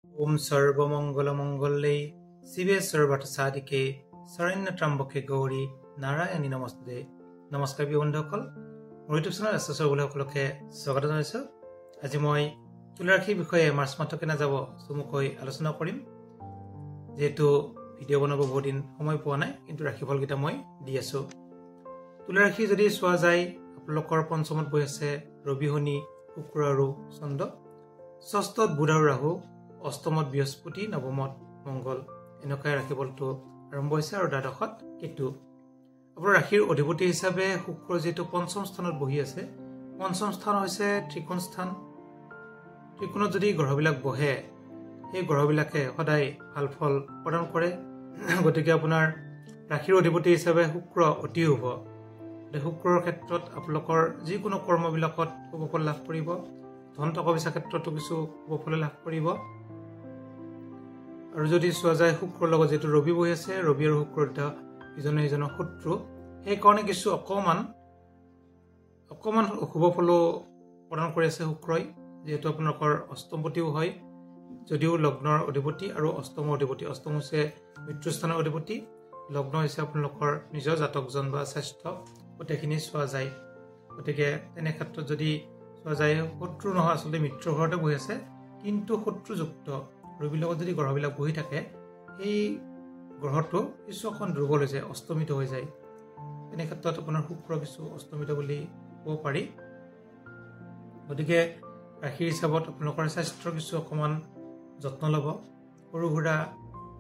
ओम सर्वमंगल मंगले शिवे सर्वट साधिके शरण्य त्रम्बके गौरी नारायणी नमस्ते। नमस्कार बন্ধুসকল, মোৰ ইউটিউব চেনেল এছএছৰ সকলোকে স্বাগত জনাইছো। আজি মই তুলাৰাশিৰ বিষয়ে মাৰ্চ মাহটো কেনে যাব চমুকৈ আলোচনা কৰিম। যেহেতু ভিডিঅ' বনাব বহুত দিন সময় পোৱা নাই, কিন্তু ৰাশিফলকেইটা মই দি আছো। তুলাৰাশি যদি চোৱা যায়, আপোনালোকৰ পঞ্চমত বহি আছে ৰবি, শনি, শুক্ৰ আৰু চন্দ্ৰ। ষষ্ঠত বুধ আৰু ৰাহু, অষ্টমত বৃহস্পতি, নৱমত মংগল। এনেকৈ ৰাশিফলটো আৰম্ভ হৈছে আৰু দ্বাদশত কেতু। আপোনাৰ ৰাশিৰ অধিপতি হিচাপে শুক্ৰ যেহেতু পঞ্চম স্থানত বহি আছে, পঞ্চম স্থান হৈছে ত্ৰিকোণ স্থান। ত্ৰিকোণত যদি গ্ৰহবিলাক বহে, সেই গ্ৰহবিলাকে সদায় ভাল ফল প্ৰদান কৰে। গতিকে আপোনাৰ ৰাশিৰ অধিপতি হিচাপে শুক্ৰ অতি শুভ। শুক্ৰৰ ক্ষেত্ৰত আপোনালোকৰ যিকোনো কৰ্মবিলাকত শুভ ফল লাভ কৰিব। ধন টকা পইচাৰ ক্ষেত্ৰতো কিছু শুভ ফল লাভ কৰিব। আৰু যদি চোৱা যায় শুক্ৰৰ লগত যিহেতু ৰবি বহি আছে, ৰবি আৰু শুক্ৰ ইজনে সিজনৰ শত্ৰু, সেইকাৰণে কিছু অকণমান অশুভ ফলো প্ৰদান কৰি আছে শুক্ৰই। যিহেতু আপোনালোকৰ অষ্টমপতিও হয়, যদিও লগ্নৰ অধিপতি আৰু অষ্টমৰ অধিপতি। অষ্টম হৈছে মৃত্যুস্থানৰ অধিপতি, লগ্ন হৈছে আপোনালোকৰ নিজৰ জাতকজন বা স্বাস্থ্য, গোটেইখিনি চোৱা যায়। গতিকে তেনে ক্ষেত্ৰত যদি চোৱা যায়, শত্ৰু নহয়, আচলতে মিত্ৰৰ ঘৰতে বহি আছে, কিন্তু শত্ৰুযুক্ত ৰবিৰ লগত যদি গ্ৰহবিলাক বহি থাকে, সেই গ্ৰহটো কিছু অকণ দুৰ্বল হৈ যায়, অস্তমিত হৈ যায়। তেনে ক্ষেত্ৰত আপোনাৰ শুক্ৰ কিছু অস্তমিত বুলি ক'ব পাৰি। গতিকে ৰাশিৰ হিচাপত আপোনালোকৰ স্বাস্থ্যৰ কিছু অকণমান যত্ন ল'ব। সৰু সুৰা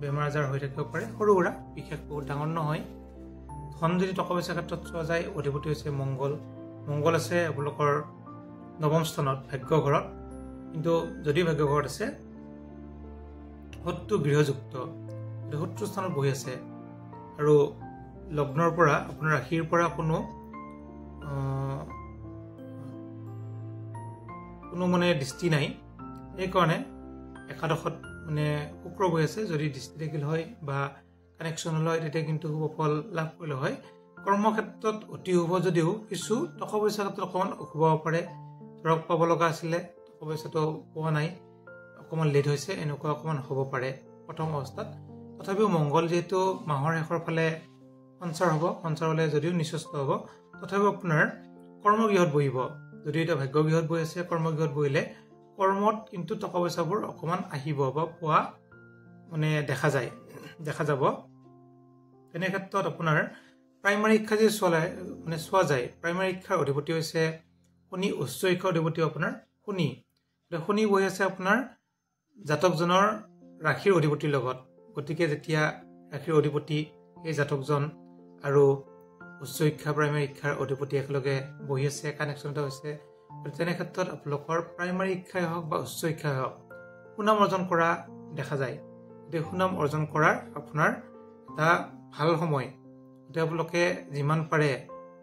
বেমাৰ আজাৰ হৈ থাকিব পাৰে, সৰু সুৰা, বিশেষ বহুত ডাঙৰ নহয়। ধন যদি টকা পইচাৰ ক্ষেত্ৰত চোৱা যায়, অধিপতি হৈছে মংগল। মংগল আছে আপোনালোকৰ নৱম স্থানত ভাগ্য ঘৰত, কিন্তু যদিও ভাগ্য ঘৰত আছে, শত্ৰু গৃহযুক্ত, শত্ৰু স্থানত বহি আছে। আৰু লগ্নৰ পৰা আপোনাৰ ৰাশিৰ পৰা কোনো দৃষ্টি নাই, সেইকাৰণে একাদশত শুক্ৰ বহি আছে। যদি দৃষ্টি থাকিল হয় বা কানেকশ্যন হ'ল হয়, তেতিয়া কিন্তু শুভ ফল লাভ কৰিলে হয়। কৰ্মক্ষেত্ৰত অতি শুভ, যদিও কিছু টকা পইচাৰ ক্ষেত্ৰত অকণমান অশুভ হ'ব পাৰে। ধৰক পাব লগা আছিলে, টকা পইচাটো পোৱা নাই, অকণমান লেট হৈছে, এনেকুৱা অকণমান হ'ব পাৰে প্ৰথম অৱস্থাত। তথাপিও মংগল যিহেতু মাহৰ শেষৰ ফালে সঞ্চাৰ হ'ব, সঞ্চাৰ হ'লে যদিও নিচস্ত হ'ব, তথাপিও আপোনাৰ কৰ্মগৃহত বহিব। যদি এতিয়া ভাগ্যগৃহত বহি আছে, কৰ্মগৃহত বহিলে কৰ্মত কিন্তু টকা পইচাবোৰ অকণমান আহিব বা পোৱা দেখা যাব। তেনে ক্ষেত্ৰত আপোনাৰ প্ৰাইমাৰী শিক্ষা যদি চোৱা যায়, প্ৰাইমাৰী শিক্ষাৰ অধিপতি হৈছে শনি, উচ্চ শিক্ষাৰ অধিপতি আপোনাৰ শনি। শনি বহি আছে আপোনাৰ জাতকজনৰ ৰাশিৰ অধিপতিৰ লগত। গতিকে যেতিয়া ৰাশিৰ অধিপতি সেই জাতকজন আৰু উচ্চ শিক্ষা প্ৰাইমাৰী শিক্ষাৰ অধিপতি একেলগে বহি আছে, কানেকশ্যন এটা হৈছে, তেনে ক্ষেত্ৰত আপোনালোকৰ প্ৰাইমাৰী শিক্ষাই হওক বা উচ্চ শিক্ষাই হওক সুনাম অৰ্জন কৰা দেখা যায়। গতিকে সুনাম অৰ্জন কৰাৰ আপোনাৰ এটা ভাল সময়। গতিকে আপোনালোকে যিমান পাৰে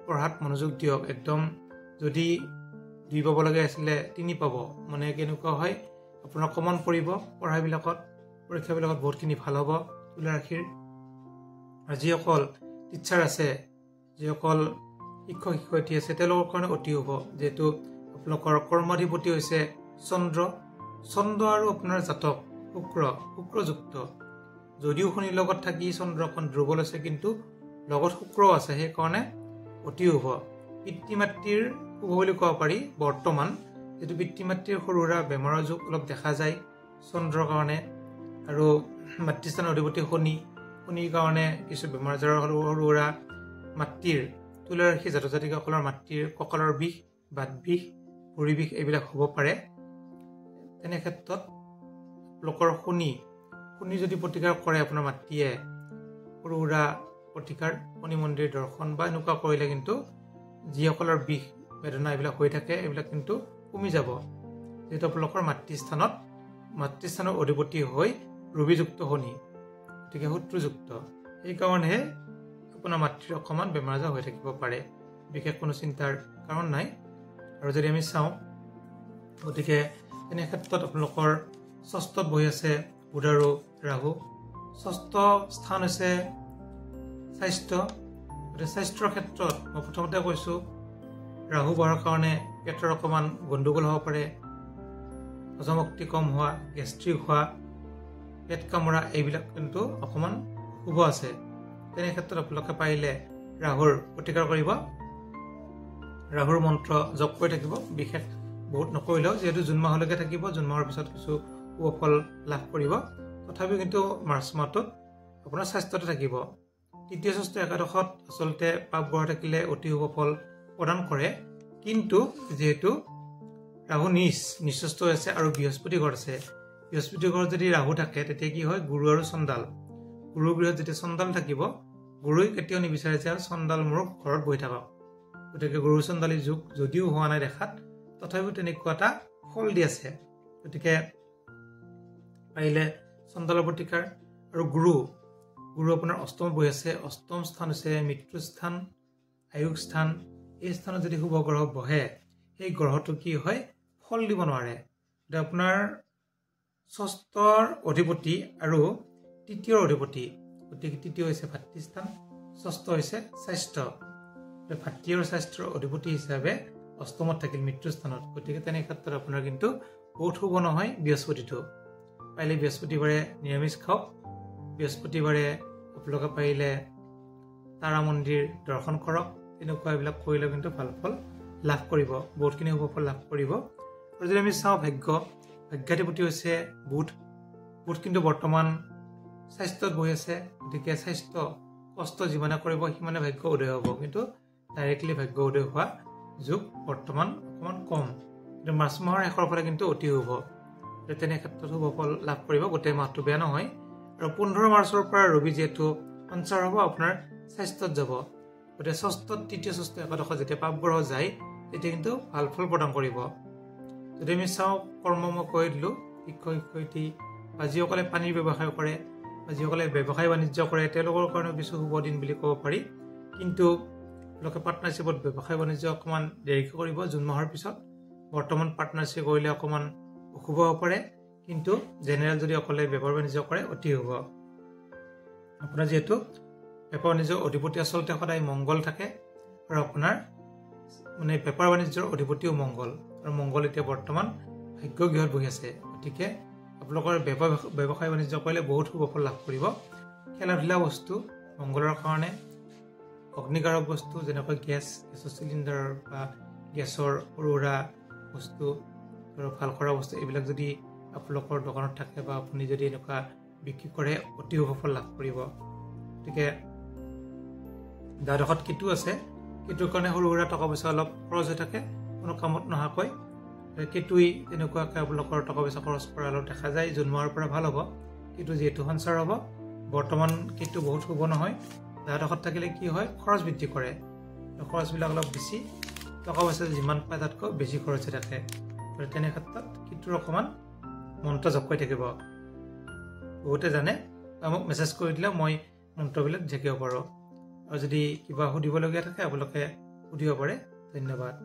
পঢ়াত মনোযোগ দিয়ক। একদম যদি 2 পাব লগা আছিলে 3 পাব, কেনেকুৱা হয়, আপোনাৰ কমন পৰিব পৰীক্ষাবিলাকত বহুতখিনি ভাল হ'ব তুলা ৰাশিৰ। আৰু যিসকল টিচাৰ আছে, যিসকল শিক্ষক শিক্ষয়িত্ৰী আছে, তেওঁলোকৰ কাৰণে অতি শুভ। যিহেতু আপোনালোকৰ কৰ্মাধিপতি হৈছে চন্দ্ৰ আৰু আপোনাৰ জাতক শুক্ৰযুক্ত। যদিও শনিৰ লগত থাকি চন্দ্ৰ অকণ দুৰ্বল আছে, কিন্তু লগত শুক্ৰও আছে, সেইকাৰণে অতি শুভ। পিতৃ মাতৃৰ শুভ বুলি ক'ব পাৰি বৰ্তমান। যিটো পিতৃ মাতৃৰ সৰু সুৰা বেমাৰৰ যুগ অলপ দেখা যায় চন্দ্ৰৰ কাৰণে। আৰু মাতৃস্থানৰ অধিপতি শনিৰ কাৰণে কিছু বেমাৰ আজাৰৰ সৰু সুৰা মাতৃৰ, তুলা ৰাশি জাতক জাতিকাসকলৰ মাতৃৰ কঁকালৰ বিষ, বাত বিষ, ভৰি বিষ এইবিলাক হ'ব পাৰে। তেনে ক্ষেত্ৰত লোকৰ শনি যদি প্ৰতিকাৰ কৰে আপোনাৰ মাতৃয়ে, সৰু সুৰা প্ৰতিকাৰ, শনি মন্দিৰ দৰ্শন বা এনেকুৱা কৰিলে কিন্তু যিসকলৰ বিষ বেদনা এইবিলাক হৈ থাকে, এইবিলাক কিন্তু কমি যাব। যিহেতু আপোনালোকৰ মাতৃস্থানৰ অধিপতি হৈ ৰবিযুক্ত শনি, গতিকে শত্ৰুযুক্ত, সেইকাৰণেহে আপোনাৰ মাতৃৰ অকণমান বেমাৰ আজাৰ হৈ থাকিব পাৰে। বিশেষ কোনো চিন্তাৰ কাৰণ নাই। আৰু যদি আমি চাওঁ, গতিকে তেনে ক্ষেত্ৰত আপোনালোকৰ ষষ্ঠত বহি আছে বুধ আৰু ৰাহু। ষষ্ঠ স্থান হৈছে স্বাস্থ্য। গতিকে স্বাস্থ্যৰ ক্ষেত্ৰত মই প্ৰথমতে কৈছোঁ, ৰাহু বহাৰ কাৰণে পেটৰ অকণমান গণ্ডগোল হ'ব পাৰে, হজমশক্তি কম হোৱা, গেষ্ট্ৰিক হোৱা, পেট কামোৰা এইবিলাক কিন্তু অকণমান শুভ আছে। তেনে ক্ষেত্ৰত আপোনালোকে পাৰিলে ৰাহুৰ প্ৰতিকাৰ কৰিব। ৰাহুৰ মন্ত্ৰ জপ কৰি থাকিব, বিশেষ বহুত নকৰিলেও, যিহেতু জুন মাহলৈকে থাকিব, জুন মাহৰ পিছত কিছু শুভ ফল লাভ কৰিব। তথাপিও কিন্তু মাৰ্চ মাহটোত আপোনাৰ স্বাস্থ্যতে থাকিব। তৃতীয় ষষ্ঠ একাদশত আচলতে পাপ গ্ৰহ থাকিলে অতি শুভ ফল প্ৰদান কৰে, কিন্তু যিহেতু ৰাহু নিঃস্বস্থ হৈ আছে আৰু বৃহস্পতি ঘৰত আছে, বৃহস্পতি ঘৰত যদি ৰাহু থাকে তেতিয়া কি হয়, গুৰু আৰু চণ্ডাল, গুৰুৰ গৃহত যেতিয়া চণ্ডাল থাকিব, গুৰুই কেতিয়াও নিবিচাৰে যে চণ্ডাল মোৰ ঘৰত বহি থাকক। গতিকে গুৰু চণ্ডালী যুগ যদিও হোৱা নাই দেখাত, তথাপিও তেনেকুৱা এটা ফল দি আছে। গতিকে পাৰিলে চণ্ডালৰ প্ৰতিকাৰ। আৰু গুৰু আপোনাৰ অষ্টমত বহি আছে। অষ্টম স্থান হৈছে মৃত্যু স্থান, আয়ুস স্থান। এই স্থানত যদি শুভ গ্ৰহ বহে, সেই গ্ৰহটো কি হয়, ফল দিব নোৱাৰে। গতিকে আপোনাৰ ষষ্ঠৰ অধিপতি আৰু তৃতীয়ৰ অধিপতি, গতিকে তৃতীয় হৈছে ভাতৃস্থান, ষষ্ঠ হৈছে স্বাস্থ্য। ভাতৃ আৰু স্বাস্থ্যৰ অধিপতি হিচাপে অষ্টমত থাকিল মৃত্যুস্থানত। গতিকে তেনে ক্ষেত্ৰত আপোনাৰ কিন্তু বহুত শুভ নহয় বৃহস্পতিটো। পাৰিলে বৃহস্পতিবাৰে নিৰামিষ খাওক। বৃহস্পতিবাৰে আপোনালোকে পাৰিলে তাৰা মন্দিৰ দৰ্শন কৰক। তেনেকুৱা এইবিলাক কৰিলে কিন্তু ভাল ফল লাভ কৰিব, বহুতখিনি শুভ ফল লাভ কৰিব। আৰু যদি আমি চাওঁ ভাগ্যাধিপতি হৈছে বুধ কিন্তু বৰ্তমান স্বাস্থ্যত বহি আছে। গতিকে স্বাস্থ্য কষ্ট যিমানে কৰিব সিমানে ভাগ্য উদয় হ'ব, কিন্তু ডাইৰেক্টলি ভাগ্য উদয় হোৱা যুগ বৰ্তমান অকণমান কম। কিন্তু মাৰ্চ মাহৰ শেষৰ ফালে কিন্তু অতি শুভ। তেনে ক্ষেত্ৰত শুভ ফল লাভ কৰিব, গোটেই মাহটো বেয়া নহয়। আৰু 15 মাৰ্চৰ পৰা ৰবি যিহেতু সঞ্চাৰ হ'ব, আপোনাৰ স্বাস্থ্যত যাব। গতিকে ষষ্ঠত তৃতীয় ষষ্ঠ একাদশত যেতিয়া পাপ গ্ৰহ যায়, তেতিয়া কিন্তু ভাল ফল প্ৰদান কৰিব। যদি আমি চাওঁ কৰ্ম, মই কৈ দিলোঁ, শিক্ষক শিক্ষয়িত্ৰী বা যিসকলে পানীৰ ব্যৱসায় কৰে বা যিসকলে ব্যৱসায় বাণিজ্য কৰে, তেওঁলোকৰ কাৰণেও কিছু শুভ দিন বুলি ক'ব পাৰি। কিন্তু লোকে পাৰ্টনাৰশ্বিপত ব্যৱসায় বাণিজ্য অকণমান দেৰিকৈ কৰিব জুন মাহৰ পিছত। বৰ্তমান পাৰ্টনাৰশ্বিপ কৰিলে অকণমান অশুভ হ'ব পাৰে, কিন্তু জেনেৰেল যদি অকলে বেপাৰ বাণিজ্য কৰে অতি শুভ। আপোনাৰ যিহেতু বেপাৰ বাণিজ্যৰ অধিপতি আচলতে সদায় মংগল থাকে, আৰু আপোনাৰ বেপাৰ বাণিজ্যৰ অধিপতিও মংগল, আৰু মংগল এতিয়া বৰ্তমান ভাগ্য গৃহত বহি আছে। গতিকে আপোনালোকৰ ব্যৱসায় বাণিজ্য কৰিলে বহুত শুভ ফল লাভ কৰিব। খেলা ধূলা বস্তু মংগলৰ কাৰণে, অগ্নিকাৰক বস্তু যেনেকৈ গেছৰ চিলিণ্ডাৰ বা গেছৰ সৰু সুৰা বস্তু আৰু ভাল কৰা বস্তু, এইবিলাক যদি আপোনালোকৰ দোকানত থাকে বা আপুনি যদি এনেকুৱা বিক্ৰী কৰে, অতি শুভ ফল লাভ কৰিব। গতিকে দ্বাদশত কেতু আছে, কেতুৰ কাৰণে সৰু সুৰা টকা পইচা অলপ খৰচ হৈ থাকে কোনো কামত নহাকৈ। কেতুই তেনেকুৱাকৈ আপোনালোকৰ টকা পইচা খৰচ কৰা অলপ দেখা যায়। জুন মাহৰ পৰা ভাল হ'ব, কেতু যিহেতু সঞ্চাৰ হ'ব। বৰ্তমান কেতু বহুত শুভ নহয়। দ্বাদশত থাকিলে কি হয়, খৰচ বৃদ্ধি কৰে, খৰচবিলাক অলপ বেছি, টকা পইচা যিমান পায় তাতকৈ বেছি খৰচ হৈ থাকে। তেনে ক্ষেত্ৰত কেতুৰ অকণমান মন্ত্ৰ জপ কৰি থাকিব। বহুতে জানে, মোক মেছেজ কৰি দিলে মই মন্ত্ৰবিলাক জেকিব পাৰোঁ। আৰু যদি কিবা সুধিবলগীয়া থাকে আপোনালোকে সুধিব পাৰে। ধন্যবাদ।